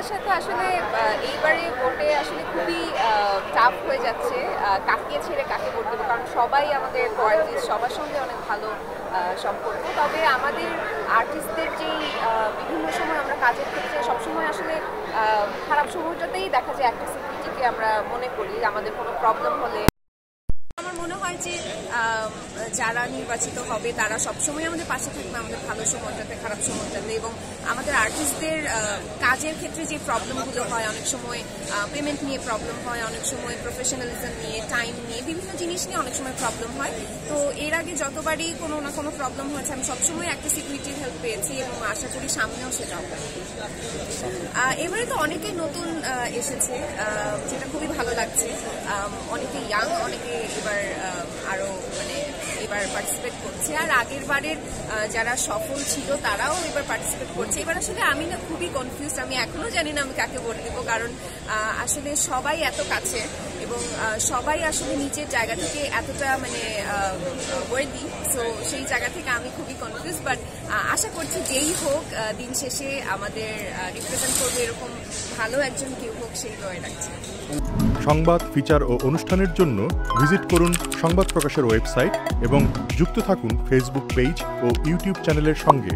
আমাদের সাথে আসলে এইবারে ভোটে আসলে খুবই টাফ হয়ে যাচ্ছে কাকে ছেড়ে কাকে ভোট দেবো, কারণ সবাই আমাদের আর্টিস্ট, সবার সঙ্গে অনেক ভালো সম্পর্ক। তবে আমাদের আর্টিস্টদের যেই বিভিন্ন সময় আমরা কাজের ক্ষেত্রে সবসময় আসলে খারাপ সময়টাতেই দেখা যায় একটা সিকিউরিটিকে আমরা মনে করি আমাদের কোনো প্রবলেম হলে। আমার মনে হয় যে যারা নির্বাচিত হবে তারা সবসময় আমাদের পাশে থাকবে, আমাদের ভালো সময়টাতে, খারাপ সময়টাতে। এবং আমাদের আর্টিস্টদের কাজের ক্ষেত্রে যে প্রবলেমগুলো হয়, অনেক সময় পেমেন্ট নিয়ে প্রবলেম হয়, অনেক সময় প্রফেশনালিজম নিয়ে, টাইম নিয়ে, বিভিন্ন জিনিস নিয়ে অনেক সময় প্রবলেম হয়। তো এর আগে যতবারই কোনো না কোনো প্রবলেম হয়েছে আমি সবসময় একটা সিকিউরিটির হেল্প পেয়েছি এবং আশা করি সামনেও সেটা হবে। এবারে তো অনেকেই নতুন এসেছে, যেটা খুবই ভালো লাগছে। অনেকে ইয়াং, অনেকে এবার আরো এবার পার্টিসিপেট করছে। আর আগের বারের যারা সফল ছিল তারাও এবার পার্টিসিপেট করছে। এবার আসলে আমি না খুবই কনফিউজ, আমি এখনো জানি না আমি কাকে ভোট দেব, কারণ আসলে সবাই এত কাছে এবং সবাই আসলে নিচের জায়গা থেকে এতটা ওয়ার্দি। সো সেই জায়গা থেকে আমি খুবই কনফিউজ, বাট আশা করছি যেই হোক দিন শেষে আমাদের রিপ্রেজেন্ট করবে এরকম ভালো একজন কেউ হোক, সেই দোয়াই রাখছি। সংবাদ, ফিচার ও অনুষ্ঠানের জন্য ভিজিট করুন সংবাদ প্রকাশের ওয়েবসাইট এবং যুক্ত থাকুন ফেসবুক পেজ ও ইউটিউব চ্যানেলের সঙ্গে।